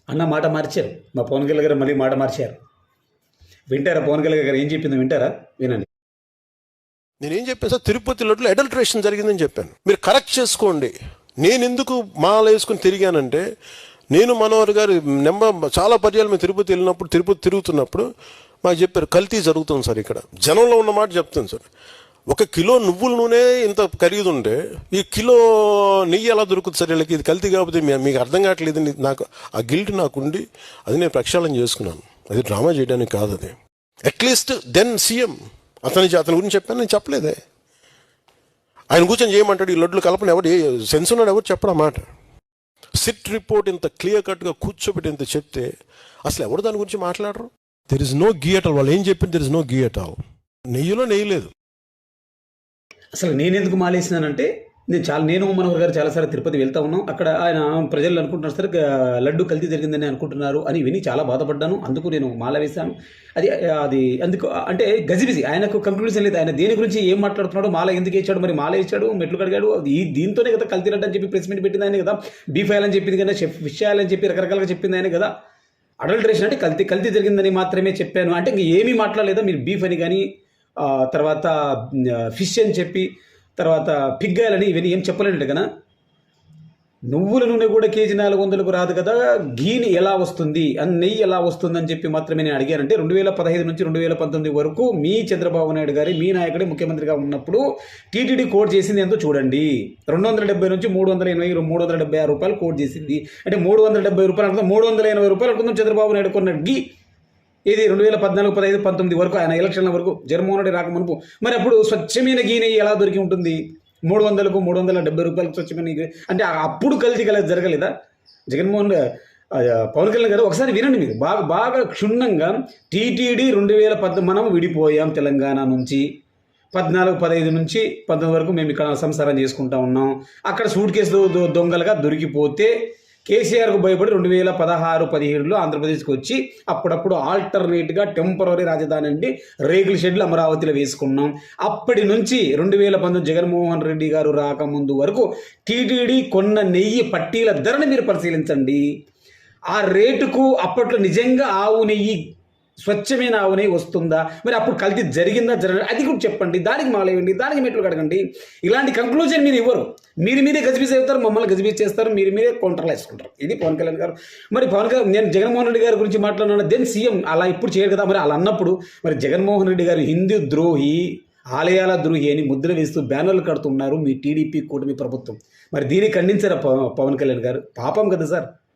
అన్న మాట మార్చారు. మా పవన్ కళ్యాణ్ గారు మళ్ళీ మాట మార్చారు. వింటారా? పవన్ కళ్యాణ్ గారు ఏం చెప్పిందో వింటారా? వినండి. నేనేం చెప్పాను సార్, తిరుపతి లడ్డులో అడల్ట్రేషన్ జరిగిందని చెప్పాను. మీరు కరెక్ట్ చేసుకోండి. నేను ఎందుకు మాల వేసుకుని తిరిగానంటే, నేను మనోహర్ గారు చాలా పర్యాలు మేము తిరుపతి వెళ్ళినప్పుడు, తిరుపతి తిరుగుతున్నప్పుడు మాకు చెప్పారు కల్తీ జరుగుతుంది సార్. ఇక్కడ జనంలో ఉన్న మాట చెప్తాను సార్. 1 కిలో నువ్వుల నూనె ఇంత ఖరీదు ఉంటే ఈ కిలో నెయ్యి ఎలా దొరుకుతుంది సార్ వీళ్ళకి? ఇది కల్తీ కాకపోతే మీకు అర్థం కావట్లేదు. నాకు ఆ గిల్ట్ నాకుండి అది నేను ప్రక్షాళన చేసుకున్నాను. అది డ్రామా చేయడానికి కాదు. అది అట్లీస్ట్ దెన్ సీఎం అతని గురించి చెప్పాను, నేను చెప్పలేదే. ఆయన కూర్చొని చేయమంటాడు ఈ లడ్లు కలపని, ఎవరు సెన్స్ ఉన్నాడు ఎవరు చెప్పడం మాట. సిట్ రిపోర్ట్ ఇంత క్లియర్ కట్గా కూర్చోబెట్టి ఇంత చెప్తే అసలు ఎవరు దాని గురించి మాట్లాడరు. There is no ghee at all. వాళ్ళు ఏం చెప్పింది, there is no ghee at all. నెయ్యిలో నెయ్యి లేదు. అసలు నేను ఎందుకు మాలేసినానంటే, నేను మనోహర్ గారు చాలాసార్లు తిరుపతి వెళ్తా ఉన్నాం. అక్కడ ఆయన ప్రజలు అనుకుంటున్నారు సార్ లడ్డు కల్తీ జరిగిందని అనుకుంటున్నారు అని విని చాలా బాధపడ్డాను. అందుకు నేను మాల వేశాను. అది అందుకు అంటే గజిబిజి. ఆయనకు కంక్లూజన్ లేదు. ఆయన దేని గురించి ఏం మాట్లాడుతున్నాడో, మాల ఎందుకు వేసాడు, మరి మాల వేసాడు, మెట్లు కడిగాడు, దీంతోనే కదా కల్తీ లడ్డు అని చెప్పి ప్రెస్ మీట్ పెట్టింది ఆయన కదా. బీఫ్ ఆయిల్ అని చెప్పింది కదా, ఫిష్ ఆయిల్ అని చెప్పి రకరకాలుగా చెప్పింది ఆయన కదా. అడల్ట్రేషన్ అంటే కల్తీ జరిగిందని మాత్రమే చెప్పాను అంటే ఇంక ఏమీ మాట్లాడలేదా మీరు? బీఫ్ అని కానీ, తర్వాత ఫిష్ అని చెప్పి, తర్వాత పిగ్ ఆయిల్ అని, ఇవన్నీ ఏం చెప్పలేండి కదా. నువ్వుల నూనె కూడా కేజీ 400కు రాదు కదా, ఘీని ఎలా వస్తుంది, నెయ్యి ఎలా వస్తుంది అని చెప్పి మాత్రమే నేను అడిగానంటే 2015 నుంచి 2019 వరకు మీ చంద్రబాబు నాయుడు గారి, మీ నాయకుడే ముఖ్యమంత్రిగా ఉన్నప్పుడు టీటీడీ కోట్ చేసింది ఎంతో చూడండి. 270 నుంచి 380, 376 రూపాయలు కోట్ చేసింది. అంటే 370 రూపాయలు అనుకుందాం, 380 రూపాయలు అనుకుందాం చంద్రబాబు నాయుడు కొన్న ఘీ. ఇది 2014, 15, 19 వరకు, ఆయన ఎలక్షన్ల వరకు, జగన్మోహన్ రెడ్డి రాకమునుపు. మరి అప్పుడు స్వచ్ఛమైన ఘీ నెయ్యి ఎలా దొరికి ఉంటుంది? 300కు 370 రూపాయలకు స్వచ్ఛమైన ఘీ అంటే అప్పుడు కల్తీ జరగలేదా? పవన్ కళ్యాణ్ గారు ఒకసారి వినండి. మీరు బాగా క్షుణ్ణంగా టీటీడీ 2010 మనం విడిపోయాం తెలంగాణ నుంచి. 14, 15 నుంచి 19 వరకు మేము ఇక్కడ సంసారం చేసుకుంటా ఉన్నాం. అక్కడ సూట్ కేసు దొంగలుగా దొరికిపోతే కేసీఆర్కు భయపడి 2016, 17లో ఆంధ్రప్రదేశ్కి వచ్చి అప్పుడప్పుడు ఆల్టర్నేట్గా టెంపరరీ రాజధాని అంటే రేకుల షెడ్లు అమరావతిలో వేసుకున్నాం. అప్పటి నుంచి 2019 జగన్మోహన్ రెడ్డి గారు రాకముందు వరకు టీటీడీ కొన్న నెయ్యి పట్టీల ధరని మీరు పరిశీలించండి. ఆ రేటుకు అప్పట్లో నిజంగా ఆవు నెయ్యి, స్వచ్ఛమైన ఆవు నెయ్యి వస్తుందా? మరి అప్పుడు కల్తీ జరిగిందా అది కూడా చెప్పండి. దానికి మాలేయండి, దానికి మెట్లు కడగండి. ఇలాంటి కంక్లూజన్ మీరు ఇవ్వరు. మీరే గజిబిజి అవుతారు, మమ్మల్ని గజిబిజి చేస్తారు, మీరే కౌంటర్లు వేసుకుంటారు. ఇది పవన్ కళ్యాణ్ గారు. మరి నేను జగన్మోహన్ రెడ్డి గారి గురించి మాట్లాడినా, దెన్ సీఎం అలా ఇప్పుడు చేయరు కదా. మరి అలా అన్నప్పుడు మరి జగన్మోహన్ రెడ్డి గారు హిందూ ద్రోహి, ఆలయాల ద్రోహి అని ముద్ర వేస్తూ బ్యానర్లు కడుతున్నారు మీ టీడీపీ కూటమి ప్రభుత్వం. మరి దీన్ని ఖండించారా పవన్ కళ్యాణ్ గారు? పాపం కదా సార్.